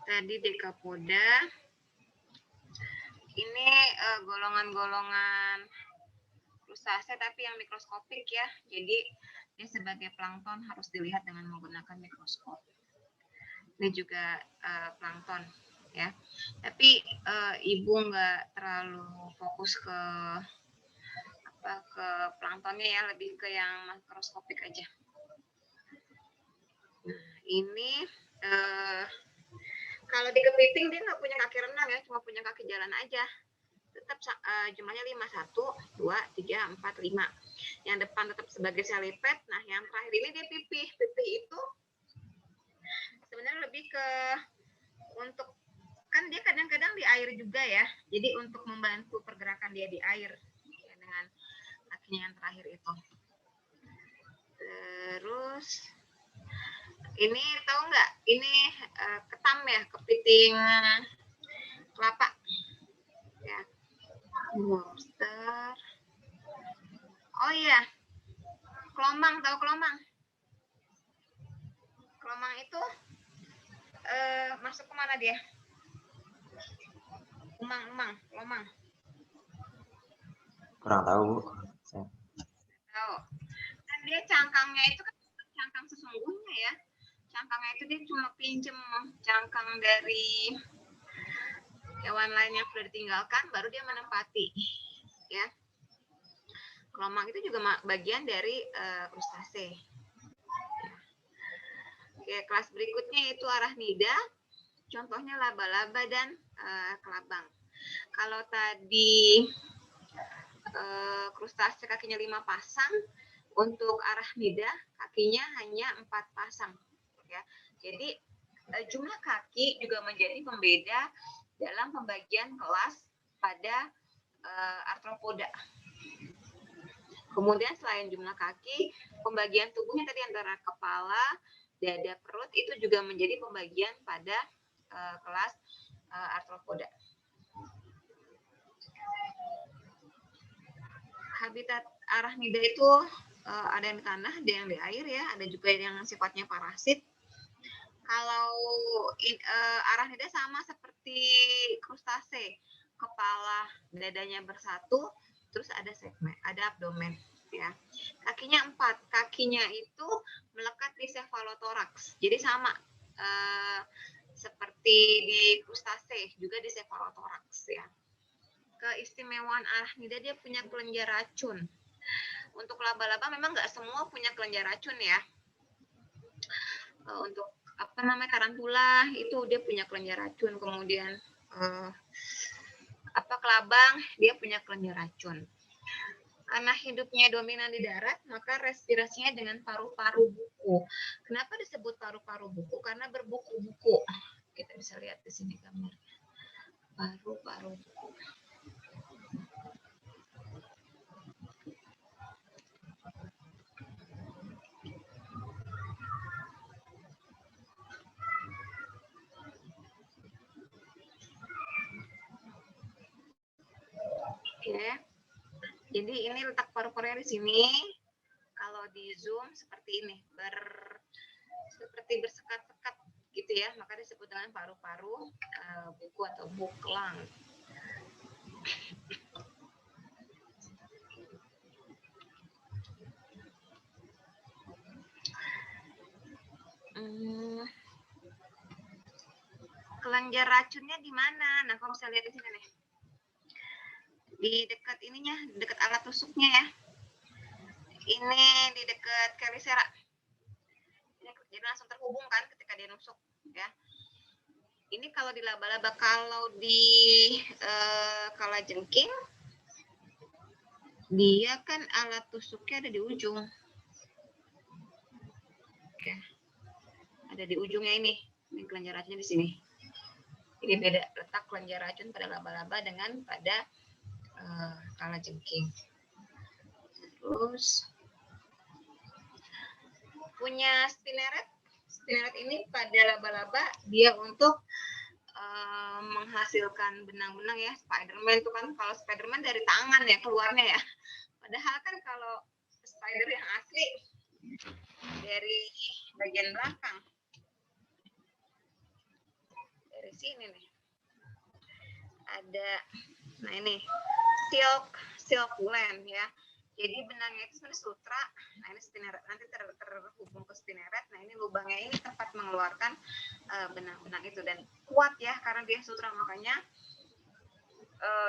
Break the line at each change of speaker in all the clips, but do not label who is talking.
tadi Decapoda. Ini golongan-golongan krustase tapi yang mikroskopik ya. Jadi ini sebagai plankton harus dilihat dengan menggunakan mikroskop. Ini juga plankton ya. Tapi ibu nggak terlalu fokus ke planktonnya ya, lebih ke yang makroskopik aja. Nah, ini kalau di kepiting dia nggak punya kaki renang ya, cuma punya kaki jalan aja. Tetap jumlahnya 5, 1, 2, 3, 4, 5. Yang depan tetap sebagai seliped. Nah, yang terakhir ini dia pipih. Pipih itu sebenarnya lebih ke untuk, kan dia kadang-kadang di air juga ya. Jadi untuk membantu pergerakan dia di air ya, dengan kakinya yang terakhir itu. Terus ini tahu nggak? Ini ketam ya, kepiting kelapa. Ya. Lobster. Oh iya. Kelomang, tahu kelomang? Kelomang itu masuk kemana dia? Kelomang.
Kurang tahu, Bu.
Tahu. Dan dia cangkangnya itu kan cangkang sesungguhnya ya. Cangkangnya itu dia cuma pinjem cangkang dari hewan lain yang sudah ditinggalkan, baru dia menempati. Ya. Kelomang itu juga bagian dari krustase. Oke, kelas berikutnya itu arachnida. Contohnya laba-laba dan kelabang. Kalau tadi krustase kakinya 5 pasang, untuk arachnida kakinya hanya 4 pasang. Ya. Jadi jumlah kaki juga menjadi pembeda dalam pembagian kelas pada arthropoda. Kemudian selain jumlah kaki, pembagian tubuhnya tadi antara kepala, dada, perut itu juga menjadi pembagian pada kelas arthropoda. Habitat arachnida itu ada yang di tanah, ada yang di air ya, ada juga yang sifatnya parasit. Kalau arachnida sama seperti krustase, kepala, dadanya bersatu, terus ada segmen, ada abdomen ya. Kakinya 4, kakinya itu melekat di cephalothorax. Jadi sama seperti di krustase, juga di cephalothorax ya. Keistimewaan arachnida dia punya kelenjar racun. Untuk laba-laba memang nggak semua punya kelenjar racun ya. Untuk tarantula itu dia punya kelenjar racun. Kemudian kelabang dia punya kelenjar racun. Karena hidupnya dominan di darat, maka respirasinya dengan paru-paru buku. Kenapa disebut paru-paru buku? Karena berbuku-buku. Kita bisa lihat di sini gambarnya. Paru-paru buku. Oke. Jadi ini letak paru-parunya di sini. Kalau di zoom seperti ini, seperti bersekat-sekat gitu ya, maka disebut dengan paru-paru buku atau buklang. Kelenjar racunnya di mana? Nah, kalau bisa lihat di sini nih. Di dekat ininya, dekat alat tusuknya ya. Ini di dekat kerisera. Jadi langsung terhubung kan ketika dia nusuk ya. Ini kalau di laba-laba, kalau di kalajengking dia kan alat tusuknya ada di ujung. Oke. Ada di ujungnya ini. Ini kelenjar racunnya di sini. Jadi beda letak kelenjar racun pada laba-laba dengan pada kalajengking. Terus punya spinneret. Spinneret ini pada laba-laba dia untuk menghasilkan benang-benang ya. Spiderman itu kan, kalau Spiderman dari tangan ya keluarnya ya. Padahal kan kalau spider yang asli dari bagian belakang. di sini nih. Ada, nah ini silk gland ya. Jadi benangnya itu sebenarnya sutra. Nah ini spineret, nanti terhubung ke spineret. Nah ini lubangnya ini tempat mengeluarkan benang-benang itu, dan kuat ya karena dia sutra, makanya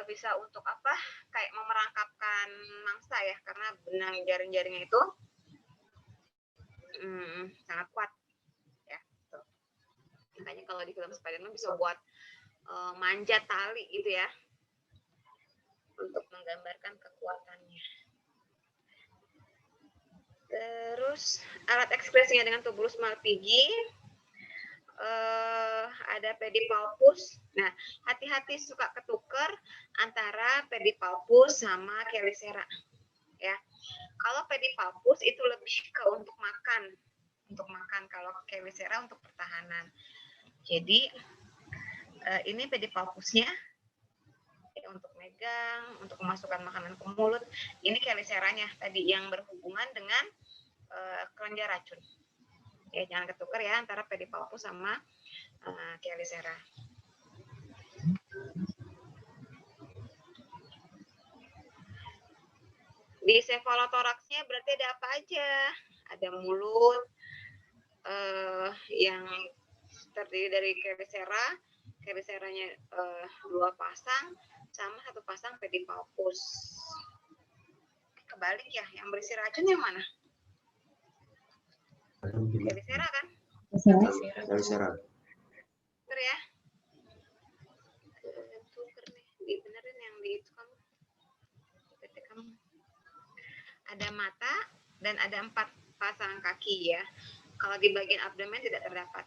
bisa untuk apa? Kayak memerangkapkan mangsa ya, karena benang jaring-jaringnya itu sangat kuat ya. Tuh. Makanya kalau di film Spider-Man bisa buat manjat tali gitu ya, untuk menggambarkan kekuatannya. Terus alat ekspresinya dengan tubulus Malpighi, ada pedipalpus. Nah, hati-hati suka ketuker antara pedipalpus sama chelicera ya. Kalau pedipalpus itu lebih ke untuk makan, kalau chelicera untuk pertahanan. Jadi ini pedipalpusnya untuk megang, untuk memasukkan makanan ke mulut. Ini cheliceranya tadi yang berhubungan dengan kelenjar racun. Ya, jangan ketukar ya antara pedipalpus sama chelicera. Di cephalothoraxnya berarti ada apa aja? Ada mulut yang terdiri dari chelicera, cheliceranya 2 pasang sama 1 pasang pedipalpus. Kebalik ya, yang berisi racun yang mana? Chelicera kan?
Chelicera.
Tuker ya. Tuker nih, dibenerin yang di itu kamu. Ada mata dan ada 4 pasang kaki ya. Kalau di bagian abdomen tidak terdapat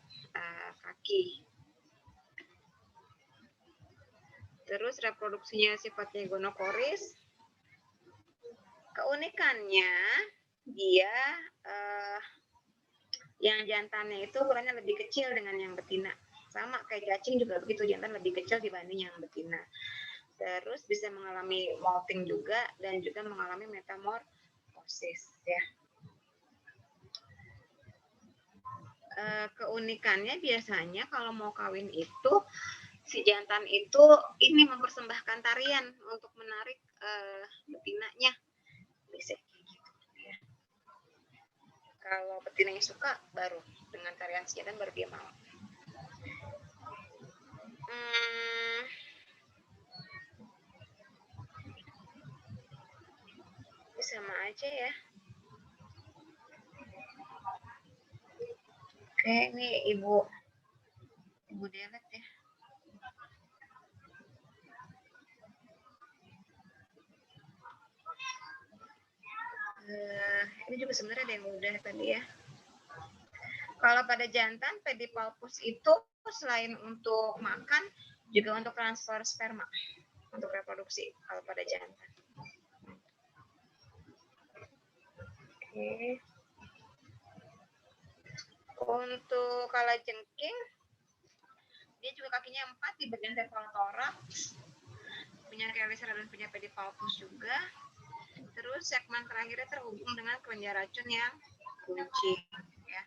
kaki. Terus reproduksinya sifatnya gonokoris. Keunikannya dia yang jantannya itu ukurannya lebih kecil dengan yang betina. Sama kayak cacing juga begitu, jantan lebih kecil dibanding yang betina. Terus bisa mengalami molting juga dan juga mengalami metamorfosis ya. Keunikannya biasanya kalau mau kawin itu si jantan itu ini mempersembahkan tarian untuk menarik betinanya. Bisa gitu ya. Kalau betinanya suka, baru dengan tarian si jantan baru dia mau. Sama aja ya. Oke, ini ibu Delet ya. Ini juga sebenarnya ada yang mudah tadi ya. Kalau pada jantan, pedipalpus itu selain untuk makan, juga untuk transfer sperma, untuk reproduksi kalau pada jantan. Oke. Untuk kalajengking, dia juga kakinya 4 di bagian cephalothorax, punya chelicera dan punya pedipalpus juga. Terus segmen terakhirnya terhubung dengan kelenjar racun yang kunci ya.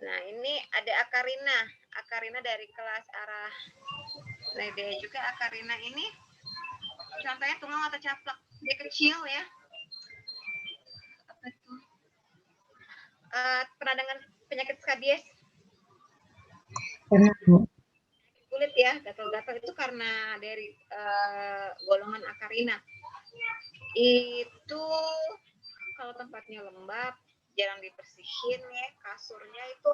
Nah, ini ada Acarina dari kelas Arachnida juga. Acarina ini contohnya tungau atau caplak, dia kecil ya. Apa itu? Pernah dengar penyakit skabies?
Pernah, Bu.
Kulit ya, gatal-gatal itu karena dari golongan Acarina. Itu kalau tempatnya lembab, jarang dibersihin ya, kasurnya itu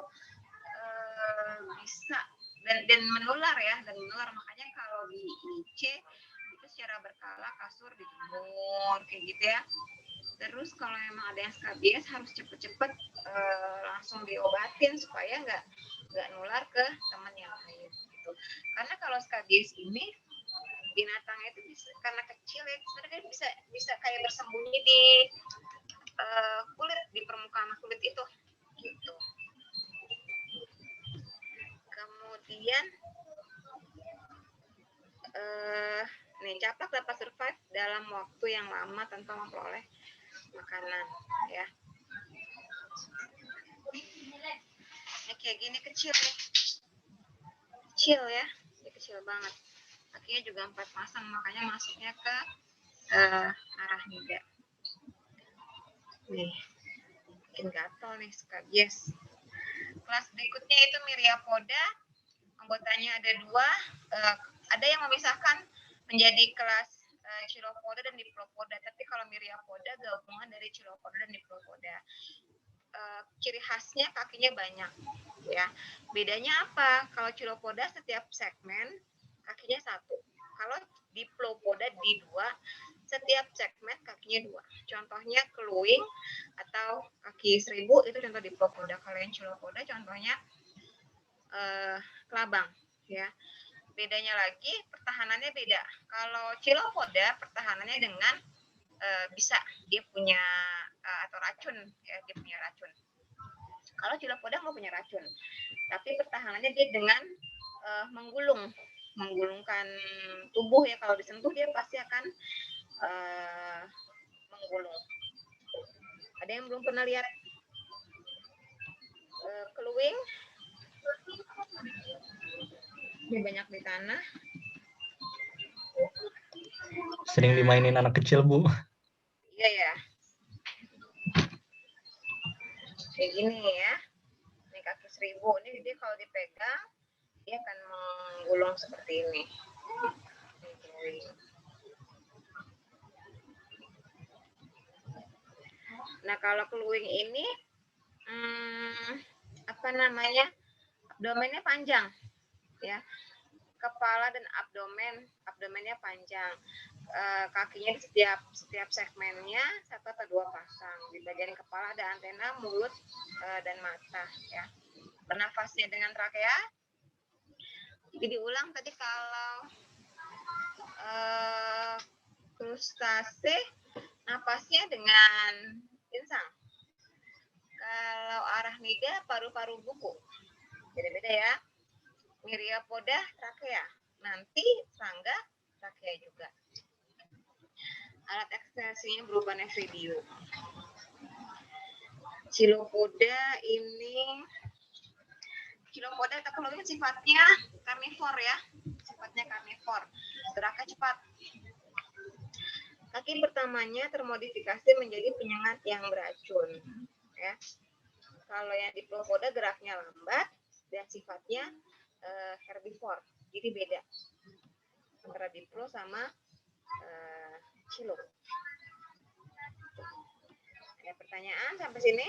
bisa dan menular ya, makanya kalau di IC itu secara berkala kasur dijemur kayak gitu ya. Terus kalau memang ada yang skabies harus cepet-cepet langsung diobatin supaya nggak nular ke teman yang lain gitu. Karena kalau skabies ini binatangnya itu bisa, karena kecil ya, sebenarnya bisa kayak bersembunyi di kulit, di permukaan kulit itu gitu. Kemudian nih, caplak dapat survive dalam waktu yang lama tanpa memperoleh makanan ya. Ini kayak gini kecil nih. kecil ya, dia kecil banget. Kakinya juga 4 pasang, makanya masuknya ke arachnida. Nih, bikin gatal nih Skagies. Kelas berikutnya itu Myriapoda. Anggotanya ada 2. Ada yang memisahkan menjadi kelas Chilopoda dan Diplopoda. Tapi kalau Myriapoda gabungan dari Chilopoda dan Diplopoda. Ciri khasnya kakinya banyak, ya. Bedanya apa? Kalau Chilopoda setiap segmen kakinya 1. Kalau Diplopoda di 2, setiap segmen kakinya 2. Contohnya keluing atau kaki 1000 itu contoh Diplopoda. Kalau yang Chilopoda contohnya kelabang, ya. Bedanya lagi pertahanannya beda. Kalau Chilopoda pertahanannya dengan bisa dia punya atau racun, ya, dia punya racun. Kalau Chilopoda nggak punya racun, tapi pertahanannya dia dengan menggulungkan tubuh, ya. Kalau disentuh dia pasti akan menggulung. Ada yang belum pernah lihat keluing? Dia banyak di tanah.
Sering dimainin anak kecil, Bu.
Iya ya. Kayak gini ya. Ini kaki 1000. Ini dia kalau dipegang dia akan menggulung seperti ini. Nah, kalau keluing ini apa namanya? Abdomennya panjang, ya. Kepala dan abdomennya panjang. Kakinya di setiap segmennya 1 atau 2 pasang. Di bagian kepala ada antena, mulut, dan mata, ya. Bernafasnya dengan trakea. Jadi diulang tadi, kalau krustase napasnya dengan insang. Kalau arachnida paru-paru buku. Beda-beda ya. Myriapoda trakea. Nanti serangga trakea juga. Alat ekstensinya berupa nephridium. Chilopoda atau keluing sifatnya karnivor, ya. Sifatnya karnivor. Geraknya cepat. Kaki pertamanya termodifikasi menjadi penyengat yang beracun, ya. Kalau yang Diplopoda geraknya lambat dan sifatnya herbivor. Jadi beda antara Diplo sama Chilo. Ada pertanyaan sampai sini?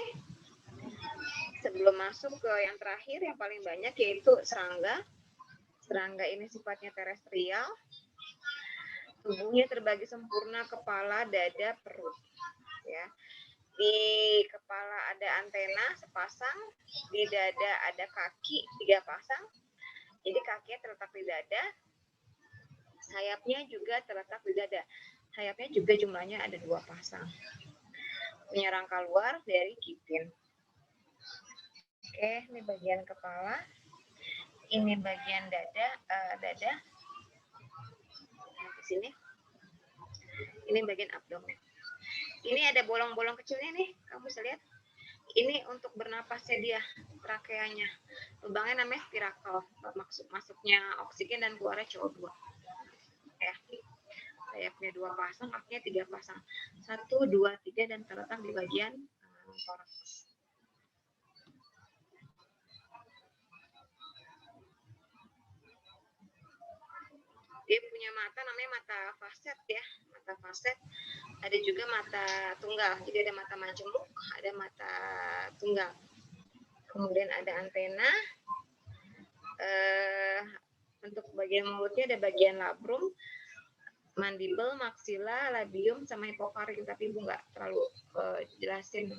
Sebelum masuk ke yang terakhir, yang paling banyak, yaitu serangga. Serangga ini sifatnya terestrial. Tubuhnya terbagi sempurna kepala, dada, perut, ya. Di kepala ada antena sepasang, di dada ada kaki 3 pasang. Jadi kakinya terletak di dada, sayapnya juga terletak di dada. Sayapnya juga jumlahnya ada 2 pasang. Punya rangka luar dari kipin. Oke, ini bagian kepala. Ini bagian dada. Di sini. Ini bagian abdomen. Ini ada bolong-bolong kecilnya nih, kamu bisa lihat. Ini untuk bernapasnya dia, trakeanya. Lubangnya namanya spirakel, masuknya oksigen dan keluarnya CO2. Ya. Sayapnya 2 pasang, kakinya 3 pasang. 1, 2, 3 dan terletak di bagian toraks. Dia punya mata namanya mata faset, ya. Mata faset. Ada juga mata tunggal. Jadi ada mata majemuk, ada mata tunggal. Kemudian ada antena. Untuk bagian mulutnya ada bagian labrum, mandibel, maksila, labium, sama hipokarin. Tapi Ibu nggak terlalu jelasin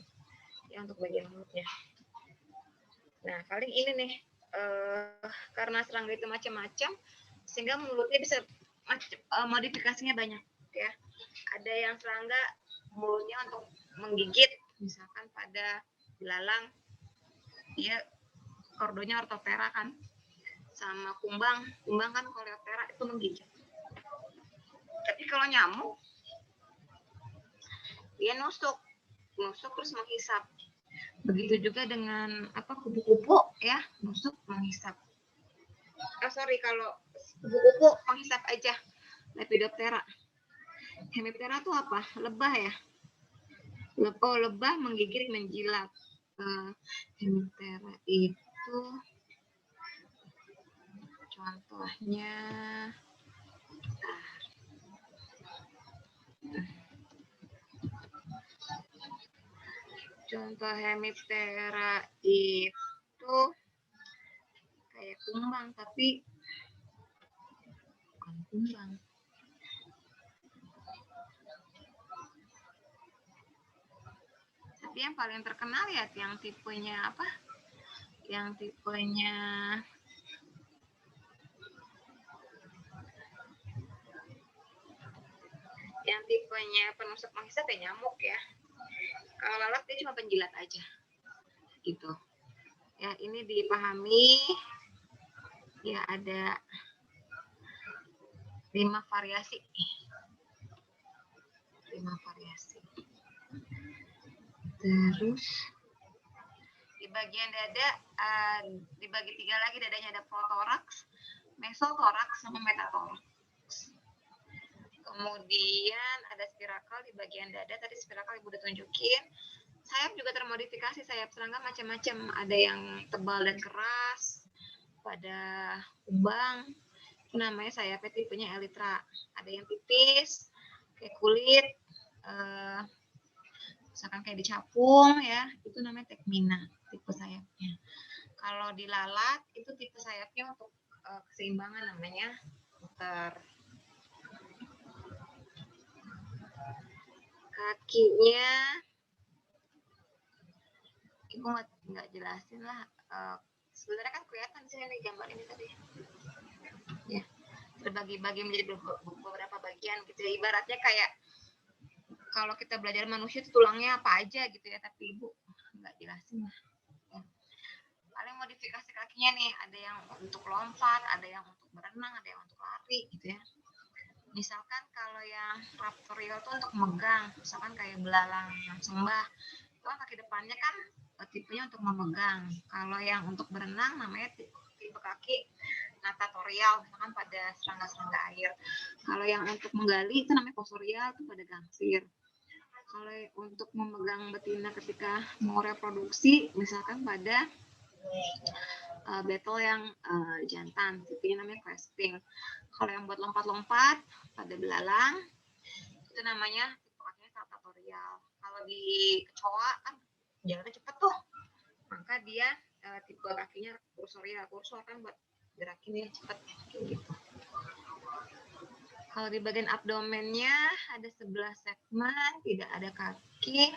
ya untuk bagian mulutnya. Nah, paling ini nih, karena serangga itu macam-macam, sehingga mulutnya bisa modifikasinya banyak, ya. Ada yang serangga mulutnya untuk menggigit, misalkan pada belalang, dia kordonya ortoptera kan, sama kumbang kan koleoptera itu menggigit. Tapi kalau nyamuk, dia nusuk terus menghisap. Begitu juga dengan kupu-kupu, ya, nusuk menghisap. Kalau kupu-kupu penghisap aja, Lepidoptera. Hemiptera itu apa? Lebah ya? Lebah menggigit, menjilat. Hemiptera itu contohnya contoh Hemiptera itu kayak kumbang, tapi bukan kumbang. Tapi yang paling terkenal ya yang tipenya apa? Yang tipenya penusuk menghisap ya nyamuk ya. Kalau lalat dia cuma penjilat aja, gitu. Ya ini dipahami. Ya ada 5 variasi. 5 variasi. Terus di bagian dada dibagi 3 lagi dadanya, ada protoraks, mesotoraks, sama metatoraks. Kemudian ada spirakel di bagian dada, tadi spirakel Ibu udah tunjukin. Sayap juga termodifikasi, sayap serangga macam-macam, ada yang tebal dan keras, pada kumbang itu namanya sayapnya tipenya elytra, ada yang tipis kayak kulit, misalkan kayak dicapung ya, itu namanya tekmina tipe sayapnya. Kalau di lalat itu tipe sayapnya untuk keseimbangan namanya puter. Kakinya Ibu nggak jelasin lah, sebenarnya kan kelihatan sih nih gambar ini tadi ya, terbagi-bagi menjadi beberapa bagian gitu ya, ibaratnya kayak kalau kita belajar manusia itu tulangnya apa aja gitu ya, tapi Ibu nggak jelasin lah ya. Paling modifikasi kakinya nih, ada yang untuk lompat, ada yang untuk berenang, ada yang untuk lari gitu ya. Misalkan kalau yang raptorial itu untuk megang, misalkan kayak belalang yang sembah, itu kan kaki depannya kan tipenya untuk memegang. Kalau yang untuk berenang namanya tipe kaki natatorial, misalkan pada serangga-serangga air. Kalau yang untuk menggali itu namanya fosorial, itu pada gangsir. Kalau untuk memegang betina ketika mau reproduksi, misalkan pada betel yang jantan, tipenya namanya clasping. Kalau yang buat lompat-lompat pada belalang, itu namanya tipe kakinya saltatorial. Kalau di kecoa kan jalannya cepet tuh, maka dia tipe kakinya kursorial. Kursor kan buat gerakinnya cepet kayak gitu. Kalau di bagian abdomennya ada 11 segmen, tidak ada kaki,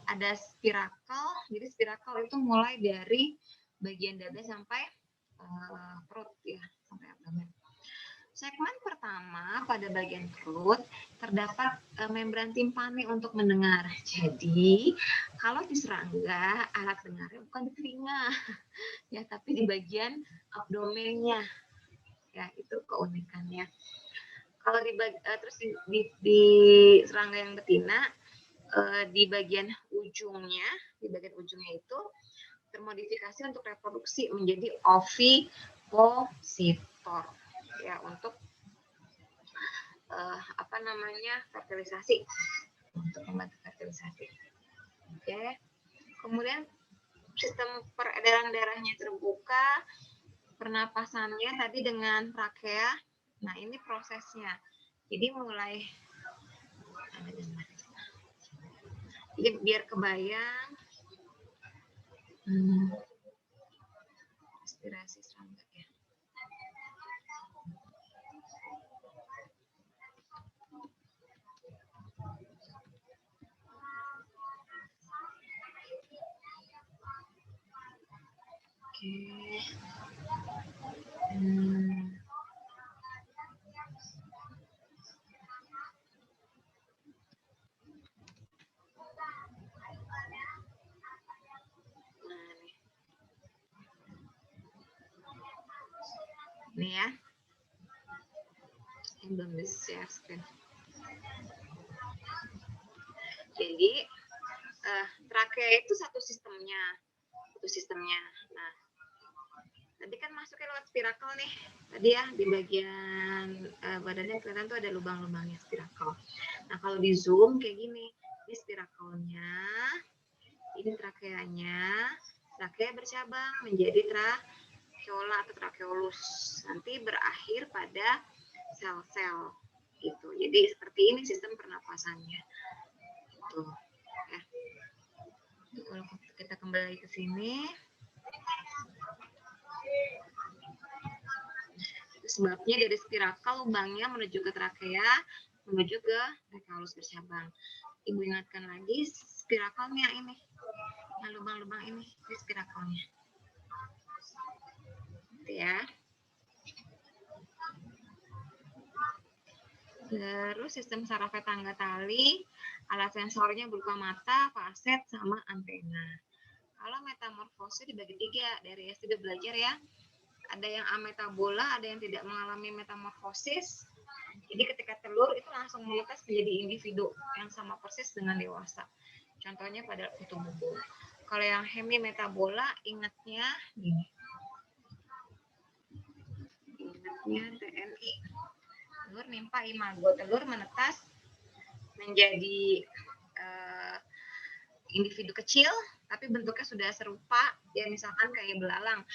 ada spirakel. Jadi spirakel itu mulai dari bagian dada sampai perut ya, sampai abdomen. Segmen pertama pada bagian perut terdapat membran timpani untuk mendengar. Jadi kalau di serangga alat dengarnya bukan di telinga ya, tapi di bagian abdomennya ya, itu keunikannya. Kalau terus di serangga yang betina, di bagian ujungnya itu termodifikasi untuk reproduksi menjadi ovipositor ya, untuk fertilisasi, untuk membantu fertilisasi. Oke. Kemudian sistem peredaran darahnya terbuka, pernapasannya tadi dengan trakea. Nah, ini prosesnya. Jadi mulai jadi biar kebayang respirasi serangga ya. Oke. Nih ya, yang belum di-share screen. Jadi trakea itu satu sistemnya. Nah, Tadi kan masuknya lewat spirakel nih. Tadi ya di bagian badannya kelihatan tuh ada lubang-lubangnya spirakel. Nah kalau di zoom kayak gini, ini spirakelnya, ini trakeanya, trakea bercabang menjadi trakeola atau trakeolus. Nanti berakhir pada sel-sel gitu. Jadi seperti ini sistem pernapasannya. Tuh, ya. Kalau kita kembali ke sini. Sebabnya dari spirakel lubangnya menuju ke trakea, menuju ke trakeolus bercabang. Ibu ingatkan lagi spirakelnya ini. Nah, lubang-lubang ini spirakelnya. Gitu ya. Terus sistem saraf tangga tali, alat sensornya berupa mata, faset, sama antena. Kalau metamorfosis dibagi 3, dari SD belajar ya. Ada yang ametabola, ada yang tidak mengalami metamorfosis. Jadi ketika telur itu langsung menetas menjadi individu yang sama persis dengan dewasa. Contohnya pada kutu bubu. Kalau yang hemimetabola, ingatnya gini. Ingatnya TNI. Telur nimpa imago, telur menetas menjadi individu kecil, tapi bentuknya sudah serupa, ya misalkan kayak belalang.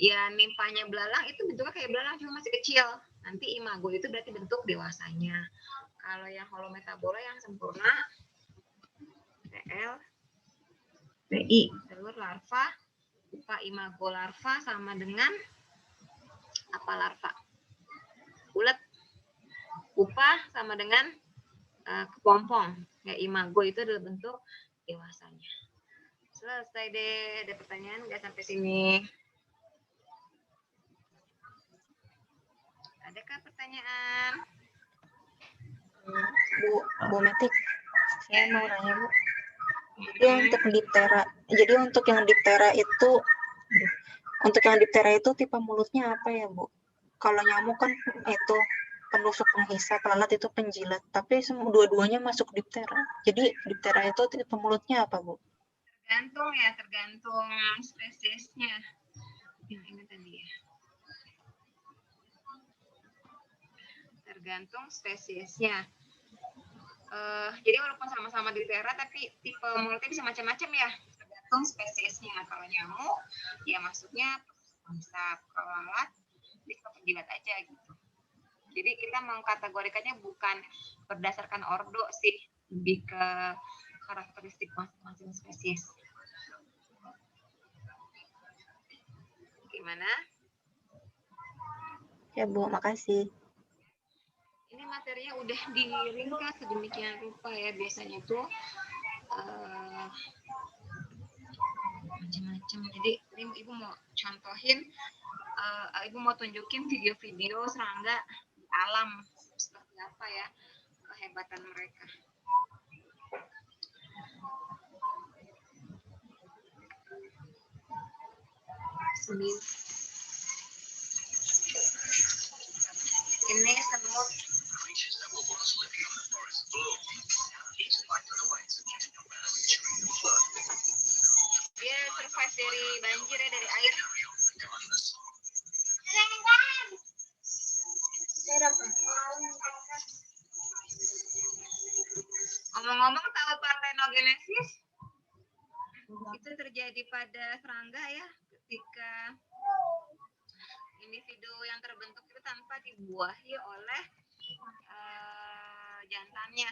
Ya nimpanya belalang itu bentuknya kayak belalang cuma masih kecil. Nanti imago itu berarti bentuk dewasanya. Kalau yang holometabola yang sempurna, TL, TI, telur larva, pupa imago larva sama dengan apa larva? Ulet. Pupa sama dengan kepompong. Ya imago itu adalah bentuk dewasanya. Selesai deh. Ada pertanyaan nggak sampai sini? Adakah pertanyaan?
Bu Metik, saya mau nanya Bu. Jadi untuk yang diftera itu tipe mulutnya apa ya Bu? Kalau nyamuk kan itu penusuk penghisap, lalat itu penjilat, tapi dua-duanya masuk diftera. Jadi diftera itu tipe mulutnya apa Bu?
Tergantung spesiesnya. Yang ini tadi ya. Tergantung spesiesnya. Jadi walaupun sama-sama diftera, tapi tipe mulutnya bisa macam-macam ya. Tergantung spesiesnya. Kalau nyamuk, ya masuknya penghisap. Kalau lalat, bisa penjilat aja gitu. Jadi kita mengkategorikannya bukan berdasarkan ordo sih, lebih ke karakteristik masing-masing spesies. Gimana?
Ya Bu, makasih.
Ini materinya udah diringkas sedemikian rupa ya, biasanya tuh macam-macam. Jadi ini ibu mau contohin, ibu mau tunjukin video-video serangga di alam seperti apa ya kehebatan mereka. Ini semut. Dia survive dari banjir ya, dari air. Ngomong-ngomong, tahu parthenogenesis? Itu terjadi pada serangga ya, ketika individu yang terbentuk itu tanpa dibuahi oleh jantannya.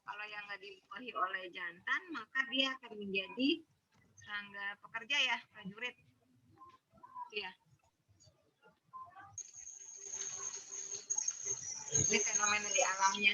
Kalau yang nggak dibuahi oleh jantan, maka dia akan menjadi serangga pekerja ya, prajurit. Iya. Ini fenomena di alamnya.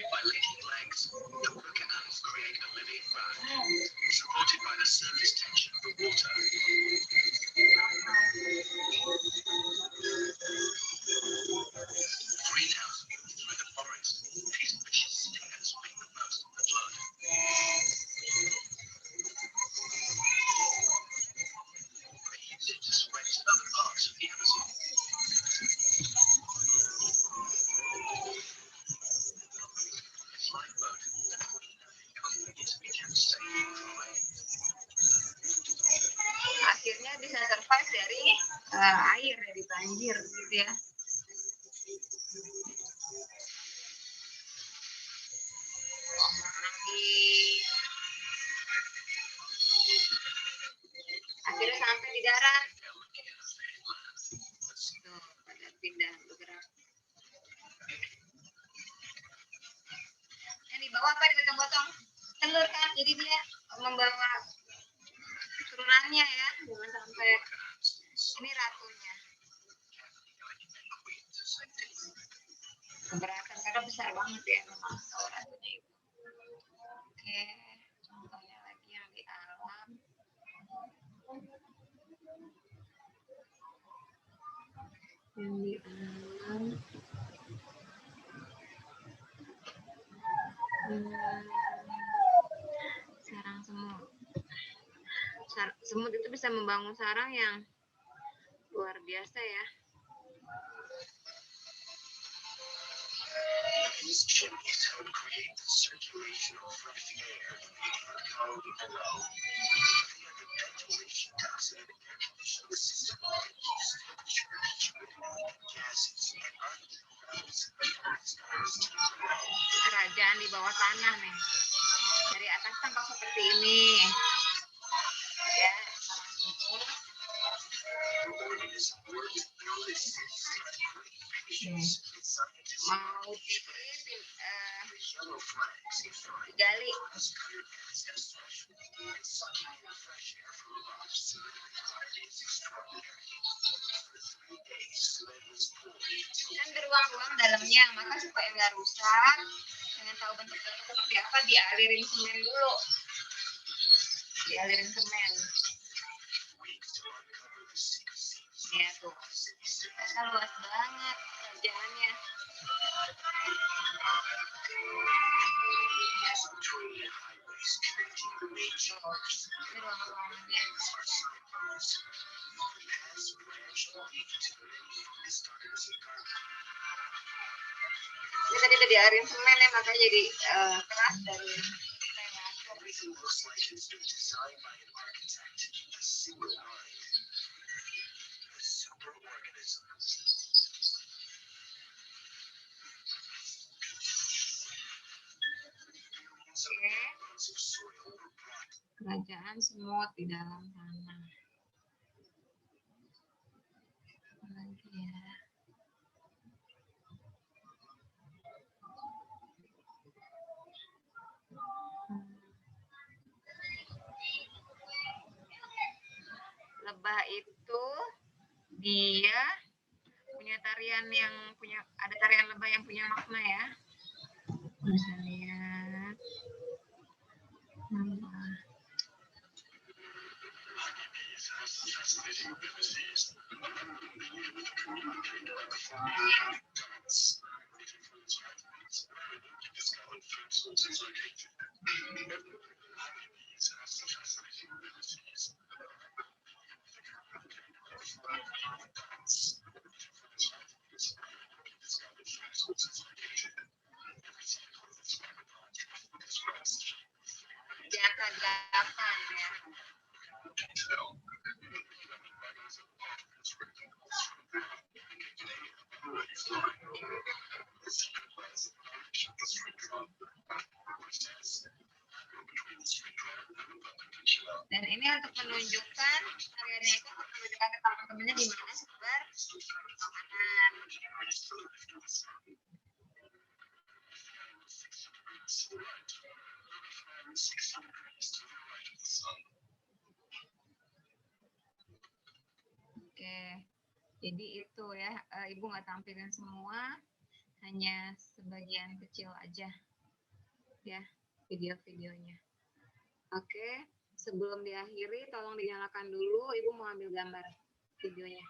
dia bisa survive dari air, dari banjir gitu ya. Akhirnya sampai di darat. Tuh, pada pindah bergerak. Yang di bawah apa digotong-gotong? Telur kan, jadi dia membawa turunannya ya, jangan sampai ini ratunya. Keberatan karena besar banget ya memang ratunya itu. Oke, contohnya lagi yang di alam. Yang di alam. Sarang semut. Semut itu bisa membangun sarang yang luar biasa ya.
These chimneys help create the circulation of fresh air called hello. The ventilation ducts in the air conditioning system reduce temperature with gases and
Kerajaan di bawah tanah nih. Dari atas tampak seperti ini. Ya. Mau digali. Kan beruang-ruang dalamnya, maka supaya nggak rusak, dengan tahu bentuknya seperti apa, dialirin semen dulu. Dialirin semen. Ya tuh, ternyata luas banget kerajaannya. Ini ruang-ruangannya. Ini tadi udah dialirin semen ya, makanya jadi keras dari kerajaan semut di dalam tanah. Lagi ya. Lebah itu dia punya tarian yang punya, ada tarian lebah yang punya makna ya. Bisa lihat. Di angka 8 ya. Dan ini untuk menunjukkan tariannya itu, untuk menunjukkan ke teman-temannya di mana sebar makanan. Oke, jadi itu ya, Ibu nggak tampilin semua, hanya sebagian kecil aja ya video-videonya. Oke, sebelum diakhiri tolong dinyalakan dulu, Ibu mau ambil gambar videonya.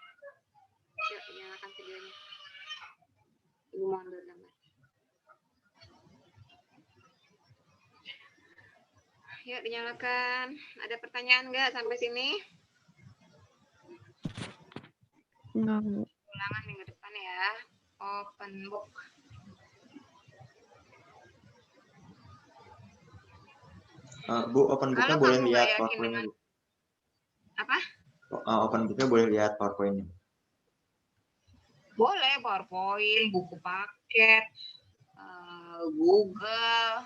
Yuk, dinyalakan videonya. Ibu mau ambil gambar. Yuk, dinyalakan. Ada pertanyaan nggak sampai sini?
Enggak, Bu.
Ulangan minggu depan ya. Open book.
Bu, open booknya
Kalau
boleh
kamu
lihat
nggak yakin
waktunya,
dengan
Bu.
apa?
Open book-nya boleh lihat PowerPoint-nya.
Boleh PowerPoint, buku paket, Google,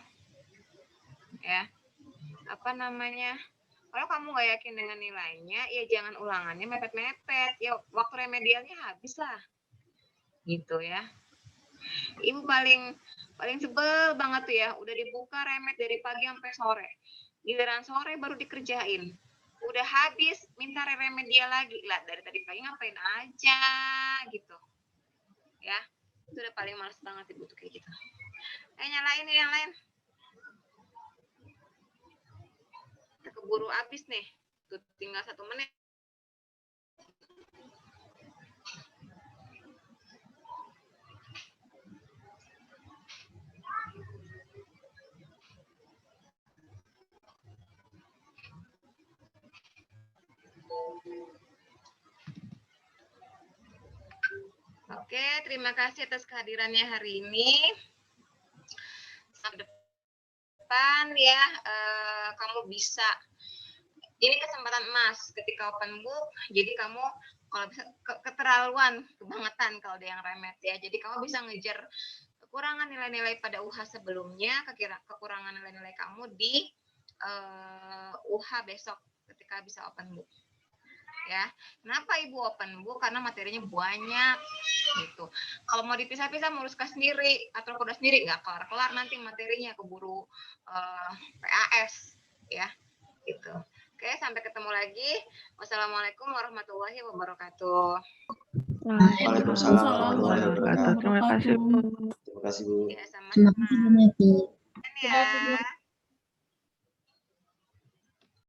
ya. Apa namanya? Kalau kamu nggak yakin dengan nilainya, ya jangan ulangannya mepet-mepet. Ya waktu remedialnya habis lah, gitu ya. Ibu paling sebel banget tuh ya, udah dibuka remed dari pagi sampai sore. Giliran sore baru dikerjain. Udah habis, minta remedial lagi. Lah, dari tadi pagi ngapain aja, gitu. Ya, itu udah paling males banget ibu tuh kayak gitu. Nyalain nih yang lain. Kita keburu habis nih. Tuh tinggal 1 menit. Oke, terima kasih atas kehadirannya hari ini. Sampai depan ya, kamu bisa. Ini kesempatan emas ketika open book. Jadi kamu kalau bisa keterlaluan, kebangetan kalau ada yang remet ya. Jadi kamu bisa ngejar kekurangan nilai-nilai pada UH sebelumnya, kekurangan nilai-nilai kamu di UH besok ketika bisa open book. Ya, kenapa ibu open book? Karena materinya banyak gitu. Kalau mau dipisah-pisah menguruskan sendiri atau kuda sendiri nggak kelar-kelar nanti materinya, keburu PAS ya gitu. Oke, sampai ketemu lagi. Wassalamualaikum warahmatullahi wabarakatuh.
Waalaikumsalam warahmatullahi wabarakatuh.
Terima kasih, Bu.
Terima kasih, Bu.
Ya, sama-sama. Ya.